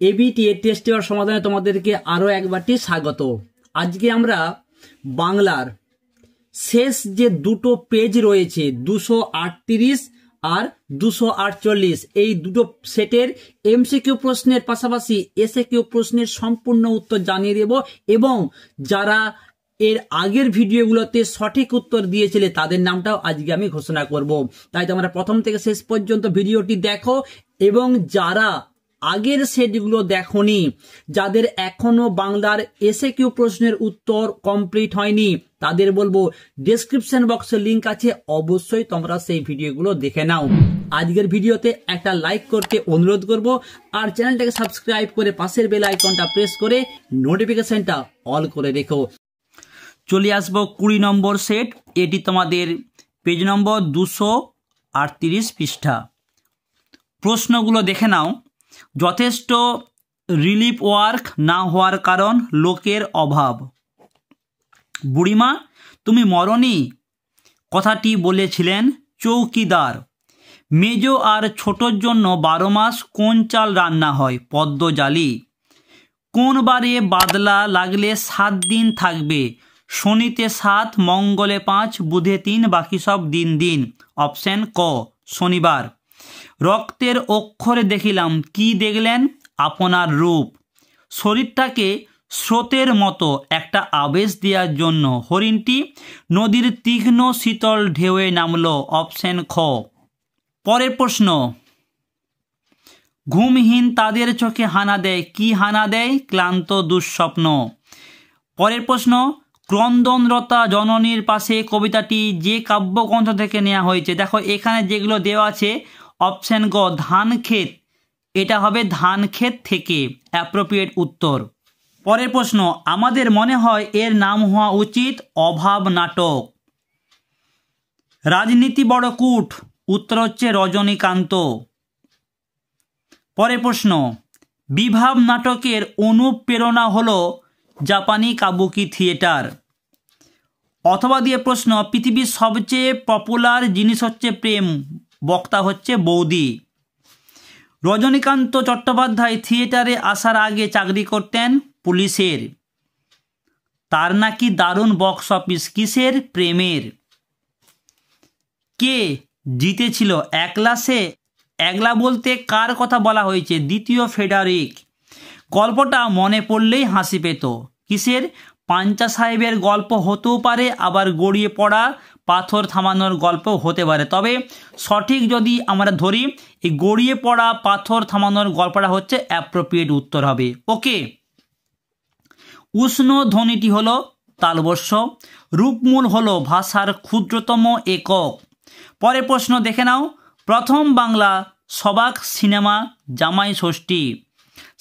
ABTA test paper সমাধানে তোমাদেরকে আরও একবারটি স্বাগত। আজকে আমরা বাংলার শেষ যে দুটো পেজ রয়েছে 238 আর 248, এই দুটো সেটের এমসিকিউ প্রশ্নের পাশাপাশি এসএকিউ প্রশ্নের সম্পূর্ণ উত্তর জানিয়ে দেব এবং যারা এর আগের ভিডিওগুলোতে সঠিক উত্তর দিয়েছিলে তাদের নামটাও আজকে আমি ঘোষণা করব। তাই তোমরা প্রথম থেকে শেষ পর্যন্ত ভিডিওটি দেখো এবং যারা আগের সেটগুলো দেখোনি, যাদের এখনো বাংলার এসএকিউ প্রশ্নের উত্তর কমপ্লিট হয়নি, তাদের বলবো ডেসক্রিপশন বক্সে লিংক আছে, অবশ্যই তোমরা সেই ভিডিওগুলো দেখে নাও। আজকের ভিডিওতে একটা লাইক করতে অনুরোধ করব আর চ্যানেলটাকে সাবস্ক্রাইব করে পাশের বেল আইকনটা প্রেস করে নোটিফিকেশনটা অল করে রেখো। চলে আসবো 20 নম্বর সেট, এটি তোমাদের পেজ নম্বর 238 পৃষ্ঠা। প্রশ্নগুলো দেখে নাও। যথেষ্ট রিলিফ ওয়ার্ক না হওয়ার কারণ লোকের অভাব। বুড়িমা তুমি মরনি কথাটি বলেছিলেন চৌকিদার। মেজ আর ছোটোর জন্য 12 মাস কোন চাল রান্না হয়? পদ্মজালি। কোন বারে বাদলা লাগলে 7 দিন থাকবে? শনিতে 7, মঙ্গলে 5, বুধে 3, বাকি সব দিন দিন। অপশন ক শনিবার। রক্তের অক্ষরে দেখিলাম, কি দেখলেন? আপনার রূপ। শরীরটাকে স্রোতের মতো একটা আবেশ দেওয়ার জন্য হরিণটি নদীর তীক্ষ্ণ শীতল ঢেউয়ে নামলো। অপশন খ। পরের প্রশ্ন, ঘুমহীন তাদের চোখে হানা দেয়, কি হানা দেয়? ক্লান্ত দুঃস্বপ্ন। পরের প্রশ্ন, ক্রন্দনরতা জননীর পাশে কবিতাটি যে কাব্যগ্রন্থ থেকে নেওয়া হয়েছে? দেখো এখানে যেগুলো দেওয়া আছে, অপশন গ ধান ক্ষেত, এটা হবে ধান ক্ষেত থেকে অ্যাপ্রোপ্রিয়েট উত্তর। পরের প্রশ্ন, আমাদের মনে হয় এর নাম হওয়া উচিত অভাব নাটক। রাজনীতি বড় কূট, উত্তর হচ্ছে রজনীকান্ত। পরের প্রশ্ন, বিভাব নাটকের অনুপ্রেরণা হলো জাপানি কাবুকি থিয়েটার। অথবা দিয়ে প্রশ্ন, পৃথিবীর সবচেয়ে পপুলার জিনিস হচ্ছে প্রেম, বক্তা হচ্ছে বৌদি। রজনীকান্ত চট্টোপাধ্যায় থিয়েটারে আসার আগে চাকরি করতেন পুলিশের। তার নাকি দারুণ বক্স অফিস, কিসের? প্রেমের। কে জিতেছিল একলা? সে একলা বলতে কার কথা বলা হয়েছে? দ্বিতীয় ফেডারিক। গল্পটা মনে পড়লেই হাসি পেত, কিসের? পাঞ্চা সাহেবের গল্প হতেও পারে, আবার গড়িয়ে পড়া পাথর থামানোর গল্প হতে পারে। তবে সঠিক যদি আমরা ধরি, এই গড়িয়ে পড়া পাথর থামানোর গল্পটা হচ্ছে অ্যাপ্রোপ্রিয়েট উত্তর হবে। ওকে। উষ্ণ ধ্বনিটি হলো তালবস্য। রূপমূল হলো ভাষার ক্ষুদ্রতম একক। পরের প্রশ্ন দেখে নাও। প্রথম বাংলা সবাক সিনেমা জামাই ষষ্ঠী।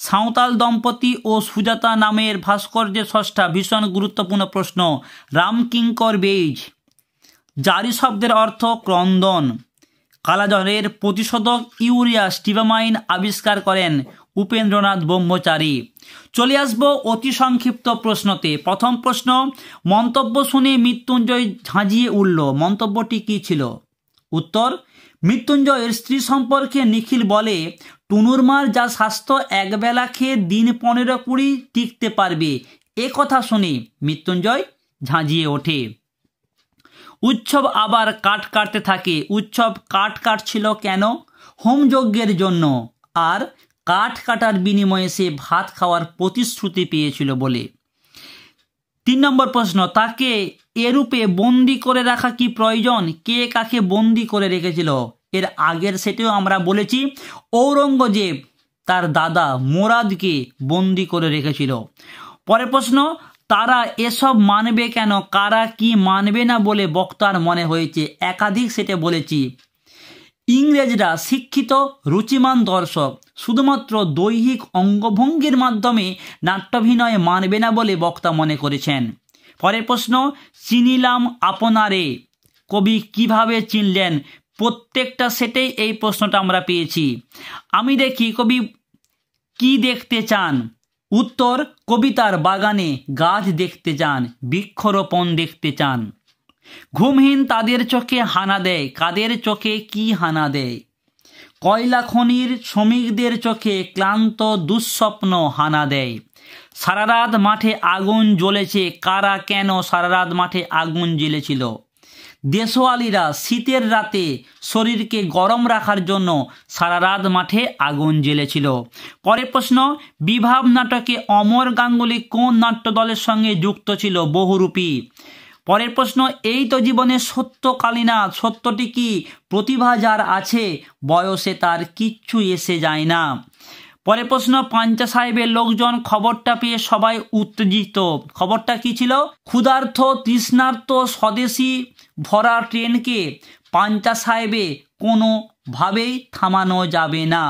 সাঁওতাল দম্পতি ও সুজাতা নামের ভাস্কর্যের স্রষ্টা, ভীষণ গুরুত্বপূর্ণ প্রশ্ন। রামকিঙ্কর বেইজ। জারি শব্দের অর্থ ক্রন্দন। কালাজ্বরের প্রতিষেধক ইউরিয়া স্টিবামাইন আবিষ্কার করেন উপেন্দ্রনাথ ব্রহ্মচারী। চলে আসবো অতি সংক্ষিপ্ত প্রশ্নতে। প্রথম প্রশ্ন, মন্তব্য শুনে মৃত্যুঞ্জয় ঝাঁঝিয়ে উঠল, মন্তব্যটি কি ছিল? উত্তর, মৃত্যুঞ্জয়ের স্ত্রী সম্পর্কে নিখিল বলে, টুনুর মার যা স্বাস্থ্য, একবেলা খেয়ে দিন 15-20 টিকতে পারবে। এ কথা শুনে মৃত্যুঞ্জয় ঝাঁঝিয়ে ওঠে। উৎসব আবার কাঠ কাটতে থাকে। উৎসব কাঠ কাটছিল কেন? হোমযজ্ঞের জন্য, আর কাঠ কাটার বিনিময়ে সে ভাত খাওয়ার প্রতিশ্রুতি পেয়েছিল বলে। 3 নম্বর প্রশ্ন, তাকে এরূপে বন্দি করে রাখা কি প্রয়োজন? কে কাকে বন্দি করে রেখেছিল? এর আগের সেটেও আমরা বলেছি, ঔরঙ্গজেব তার দাদা মোরাদকে বন্দি করে রেখেছিল। পরের প্রশ্ন, তারা এসব মানবে কেন? কারা কি মানবে না বলে বক্তার মনে হয়েছে? একাধিক সেটে বলেছি, ইংরেজরা শিক্ষিত রুচিমান দর্শক, শুধুমাত্র দৈহিক অঙ্গভঙ্গির মাধ্যমে নাট্যাভিনয় মানবে না বলে বক্তা মনে করেছেন। পরের প্রশ্ন, চিনিলাম আপনারে, কবি কিভাবে চিনলেন? প্রত্যেকটা সেটেই এই প্রশ্নটা আমরা পেয়েছি। আমি দেখি কবি কি দেখতে চান? উত্তর, কবিতার বাগানে গাছ দেখতে চান, বৃক্ষরোপণ দেখতে চান। ঘুমহীন তাদের চোখে হানা দেয়, কাদের চোখে কি হানা দেয়? কয়লা খনির শ্রমিকদের চোখে ক্লান্ত দুঃস্বপ্ন হানা দেয়। সারা রাত মাঠে আগুন জ্বলেছে, কারা কেন সারা রাত মাঠে আগুন জ্বেলেছিল? দেশওয়ালিরা শীতের রাতে শরীরকে গরম রাখার জন্য সারা রাত মাঠে আগুন জ্বেলেছিল। পরের প্রশ্ন, বিভাব নাটকে অমর গাঙ্গুলি কোন নাট্য দলের সঙ্গে যুক্ত ছিল? বহুরূপী। পরের প্রশ্ন, এই তো জীবনে সত্য কালীনাথ, সত্যটি কি? প্রতিভা যার আছে বয়সে তার কিচ্ছু এসে যায় না। পরের প্রশ্ন, পাঞ্চা সাহেবের লোকজন খবরটা পেয়ে সবাই উত্তেজিত। খবরটা কি ছিল? ক্ষুধার্ত তৃষ্ণার্ত স্বদেশী ভরা ট্রেনকে পাঞ্চা সাহেবে কোনোভাবেই থামানো যাবে না।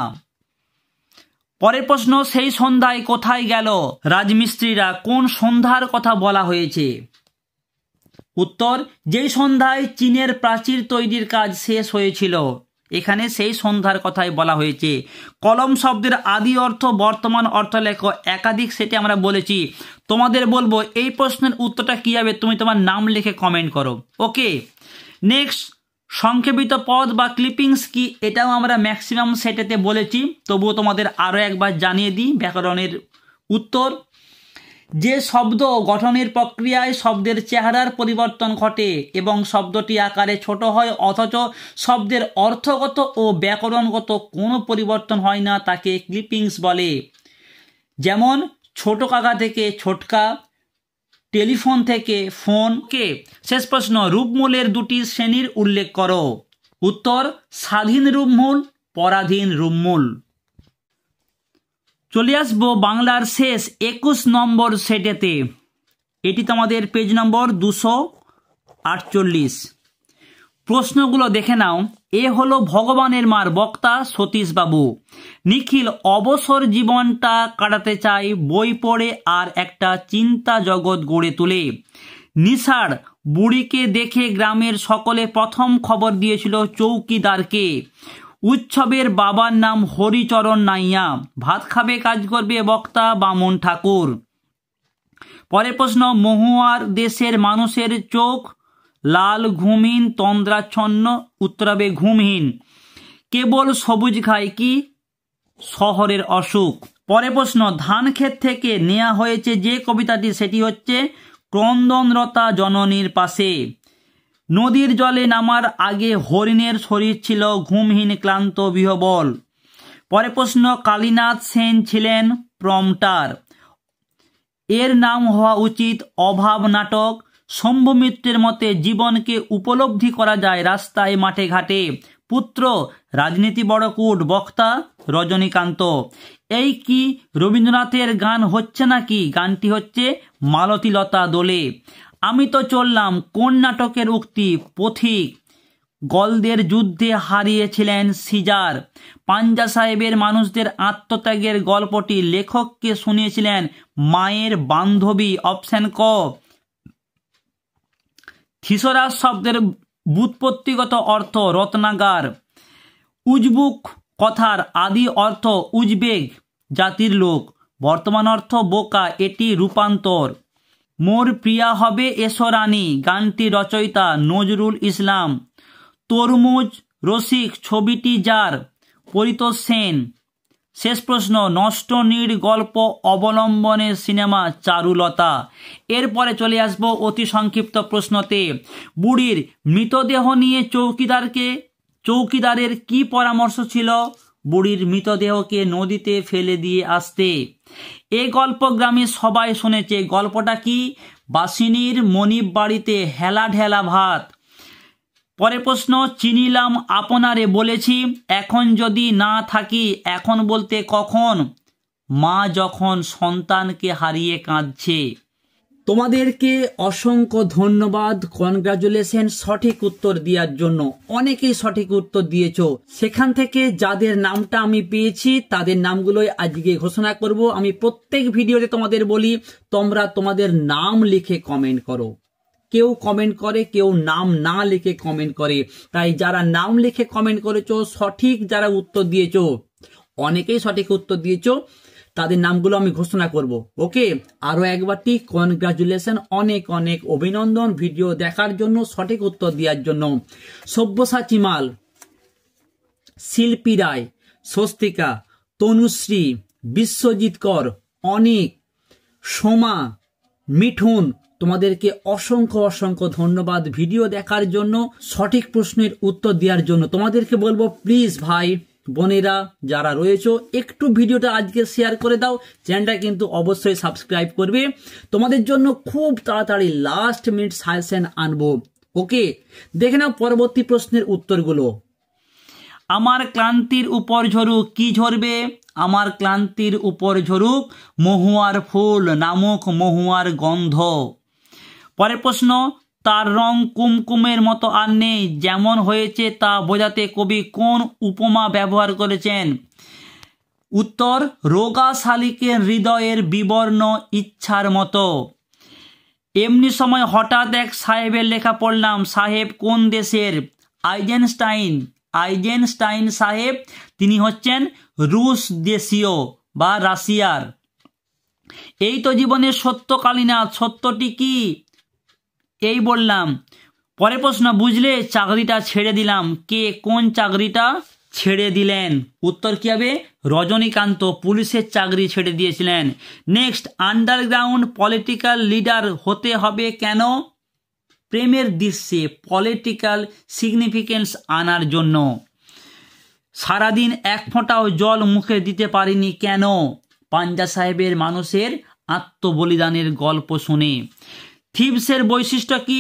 পরের প্রশ্ন, সেই সন্ধ্যায় কোথায় গেল রাজমিস্ত্রিরা? কোন সন্ধ্যার কথা বলা হয়েছে? উত্তর, যেই সন্ধ্যায় চীনের প্রাচীর তৈরির কাজ শেষ হয়েছিল, এখানে সেই সন্ধ্যার কথাই বলা হয়েছে। কলম শব্দের আদি অর্থ, বর্তমান অর্থ লেখো। একাধিক সেটি আমরা বলেছি। তোমাদের বলবো এই প্রশ্নের উত্তরটা কী হবে, তুমি তোমার নাম লিখে কমেন্ট করো। ওকে, নেক্সট, সংক্ষেপিত পদ বা ক্লিপিংস কি? এটাও আমরা ম্যাক্সিমাম সেটেতে বলেছি, তবুও তোমাদের আরও একবার জানিয়ে দিই ব্যাকরণের উত্তর। যে শব্দ গঠনের প্রক্রিয়ায় শব্দের চেহারার পরিবর্তন ঘটে এবং শব্দটি আকারে ছোট হয় অথচ শব্দের অর্থগত ও ব্যাকরণগত কোনো পরিবর্তন হয় না, তাকে ক্লিপিংস বলে। যেমন ছোট কাকা থেকে ছোটকা, টেলিফোন থেকে ফোনকে। শেষ প্রশ্ন, রূপমূলের দুটি শ্রেণীর উল্লেখ করো। উত্তর, স্বাধীন রূপমূল, পরাধীন রূপমূল। চলে আসবো বাংলার শেষ 21 নম্বর সেটেতে। এটি তোমাদের পেজ নম্বর 248। প্রশ্নগুলো দেখে নাও। এ হলো ভগবানের মার, বক্তা সতীশবাবু। নিখিল অবসর জীবনটা কাটাতে চায় বই পড়ে আর একটা চিন্তা জগৎ গড়ে তোলে। নিশার বুড়িকে দেখে গ্রামের সকলে প্রথম খবর দিয়েছিল চৌকিদারকে। উৎসবের বাবার নাম হরিচরণ নাইয়া। ভাত খাবে কাজ করবে বক্তা বামন ঠাকুর। পরের প্রশ্ন, মহুয়ার দেশের মানুষের চোখ লাল ঘুমহীন তন্দ্রাচ্ছন্ন। উত্তর হবে ঘুমহীন। কেবল সবুজ খায় কি? শহরের অসুখ। পরের প্রশ্ন, ধান ক্ষেত থেকে নেওয়া হয়েছে যে কবিতাটি, সেটি হচ্ছে ক্রন্দনরতা জননীর পাশে। নদীর জলে নামার আগে হরিণের শরীর ছিল ঘুমহীন ক্লান্ত বিহবল। পরে প্রশ্ন, কালীনাথ সেন ছিলেন প্রম্পটার। এর নাম হওয়া উচিত অভাব নাটক। শম্ভু মিত্রের মতে জীবনকে উপলব্ধি করা যায় রাস্তায় মাঠে ঘাটে। পুত্র, রাজনীতি বড় কূট, বক্তা রজনীকান্ত। এই কি রবীন্দ্রনাথের গান হচ্ছে নাকি? গানটি হচ্ছে মালতীলতা দোলে। আমি তো চললাম কোন নাটকের উক্তি? পথিক। গলদের যুদ্ধে হারিয়েছিলেন সিজার। পাঞ্জা সাহেবের মানুষদের আত্মত্যাগের গল্পটি লেখককে শুনিয়েছিলেন মায়ের বান্ধবী। অপশন ক। থিসরাস শব্দের ব্যুৎপত্তিগত অর্থ রত্নাগার। উজবুক কথার আদি অর্থ উজবেক জাতির লোক, বর্তমান অর্থ বোকা। এটি রূপান্তর। মোর প্রিয়া হবে এসো রানী, গানটি রচয়িতা নজরুল ইসলাম। তরমুজ রসিক ছবিটি যার, পরিতোষ সেন। শেষ প্রশ্ন, নষ্ট নীড় গল্প অবলম্বনের সিনেমা চারুলতা। এরপরে চলে আসবো অতি সংক্ষিপ্ত প্রশ্নতে। বুড়ির মৃতদেহ নিয়ে চৌকিদারের কি পরামর্শ ছিল? বুড়ির মৃতদেহকে নদীতে ফেলে দিয়ে আসতে। এ গল্প গ্রামে সবাই শুনেছে। গল্পটা কি? বাসিনীর মনিব বাড়িতে হেলা ঢেলা ভাত। পরের প্রশ্ন, চিনিলাম আপনারে বলেছি এখন যদি না থাকি। এখন বলতে কখন? মা যখন সন্তানকে হারিয়ে কাঁদছে। তোমাদেরকে অসংখ্য ধন্যবাদ, কনগ্রাচুলেশন সঠিক উত্তর দেওয়ার জন্য। অনেকেই সঠিক উত্তর দিয়েছো। সেখান থেকে যাদের নামটা আমি পেয়েছি তাদের নামগুলোই আজকে ঘোষণা করব। আমি প্রত্যেক ভিডিওতে তোমাদের বলি তোমরা তোমাদের নাম লিখে কমেন্ট করো। কেউ কমেন্ট করে, কেউ নাম না লিখে কমেন্ট করে। তাই যারা নাম লিখে কমেন্ট করেছো, সঠিক যারা উত্তর দিয়েছো, অনেকেই সঠিক উত্তর দিয়েছো, তাদের নামগুলো আমি ঘোষণা করব। ওকে, আরো একবারটি কনগ্রাচুলেশন, অনেক অনেক অভিনন্দন ভিডিও দেখার জন্য, সঠিক উত্তর দেওয়ার জন্য। সব্যসাচী মাল, শিল্পী রায়, স্বস্তিকা, তনুশ্রী, বিশ্বজিৎ কর, অনিক, সোমা, মিঠুন, তোমাদেরকে অসংখ্য অসংখ্য ধন্যবাদ ভিডিও দেখার জন্য, সঠিক প্রশ্নের উত্তর দেওয়ার জন্য। তোমাদেরকে বলবো প্লিজ ভাই বোনেরা যারা রয়েছে একটু ভিডিওটা আজকে শেয়ার করে দাও, চ্যানেলটা কিন্তু অবশ্যই সাবস্ক্রাইব করবে। তোমাদের জন্য খুব তাড়াতাড়ি লাস্ট মিনিট সাজেশন আনবো। ওকে, দেখে নাও পরবর্তী প্রশ্নের উত্তরগুলো। আমার ক্লান্তির উপর ঝরুক, কি ঝরবে? আমার ক্লান্তির উপর ঝরুক মহুয়ার ফুল নামক মহুয়ার গন্ধ। পরের প্রশ্ন, তার রং কুমকুমের মতো আর নেই, যেমন হয়েছে তা বোঝাতে কবি কোন উপমা ব্যবহার করেছেন? উত্তর, রোগা শালিকের হৃদয়ের বিবর্ণ ইচ্ছার মতো। এমনি সময় হঠাৎ এক সাহেবের লেখা পড়লাম। সাহেব কোন দেশের? আইজেনস্টাইন। আইজেনস্টাইন সাহেব তিনি হচ্ছেন রুশ দেশীয় বা রাশিয়ার। এই তো জীবনের সত্য কালীনাথ, সত্যটি কি? এই বললাম। পরের প্রশ্ন, বুঝলে চাকরিটা ছেড়ে দিলাম, কে কোন চাকরিটা ছেড়ে দিলেন? উত্তর কি হবে? রজনীকান্ত পুলিশের চাকরি ছেড়ে দিয়েছিলেন। নেক্সট, আন্ডারগ্রাউন্ড পলিটিক্যাল লিডার হতে হবে কেন? প্রেমের দৃশ্যে পলিটিক্যাল সিগনিফিকেন্স আনার জন্য। সারাদিন এক ফোঁটাও জল মুখে দিতে পারিনি কেন? পাঞ্জা সাহেবের মানুষের আত্মবলিদানের গল্প শুনে। থিবসের বৈশিষ্ট্য কি?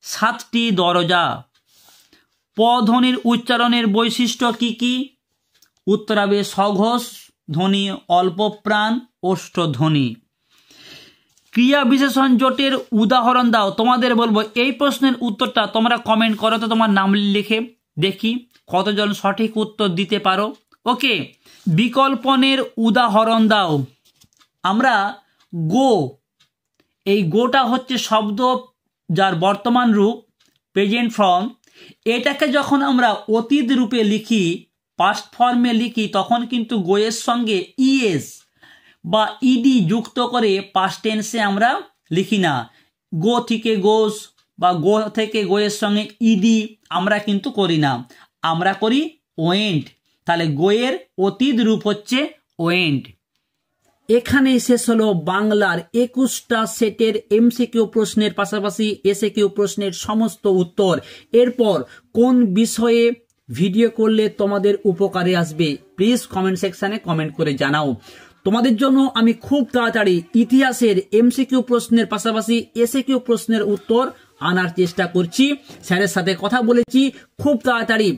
7টি দরজা। পধ্বনির উচ্চারণের বৈশিষ্ট্য কি কি? উত্তর হবে সঘোষ ধ্বনি, অল্প প্রাণ, ওষ্ঠধ্বনি। ক্রিয়া বিশেষণ জোটের উদাহরণ দাও। তোমাদের বলবো এই প্রশ্নের উত্তরটা তোমরা কমেন্ট করো তো, তোমার নাম লিখে দেখি কতজন সঠিক উত্তর দিতে পারো। ওকে, বিকল্পনের উদাহরণ দাও। আমরা গো, এই গোটা হচ্ছে শব্দ যার বর্তমান রূপ প্রেজেন্ট ফর্ম। এটাকে যখন আমরা অতীত রূপে লিখি, পাস্ট ফর্মে লিখি, তখন কিন্তু গোয়ের সঙ্গে ইএস বা ইডি যুক্ত করে পাস্ট টেন্সে আমরা লিখি না। গো থেকে গোস বা গো থেকে গোয়ের সঙ্গে ইডি আমরা কিন্তু করি না, আমরা করি ওয়েন্ট। তাহলে গোয়ের অতীত রূপ হচ্ছে ওয়েন্ট। এখানে শেষ হলো বাংলার 21টা সেটের এমসিকিউ প্রশ্নের পাশাপাশি এসএকিউ প্রশ্নের সমস্ত উত্তর। এরপর কোন বিষয়ে ভিডিও করলে তোমাদের উপকারে আসবে প্লিজ কমেন্ট সেকশনে কমেন্ট করে জানাও। তোমাদের জন্য আমি খুব তাড়াতাড়ি ইতিহাসের এমসিকিউ প্রশ্নের পাশাপাশি এসএকিউ প্রশ্নের উত্তর আনার চেষ্টা করছি। স্যারের সাথে কথা বলেছি, খুব তাড়াতাড়ি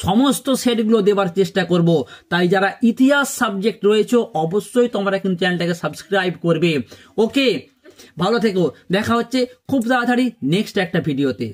সমস্ত সেটগুলো দেবার চেষ্টা করব। তাই যারা ইতিহাস সাবজেক্ট রয়েছে অবশ্যই তোমরা কিন্তু চ্যানেলটাকে সাবস্ক্রাইব করবে। ওকে, ভালো থেকো, দেখা হচ্ছে খুব তাড়াতাড়ি নেক্সট একটা ভিডিওতে।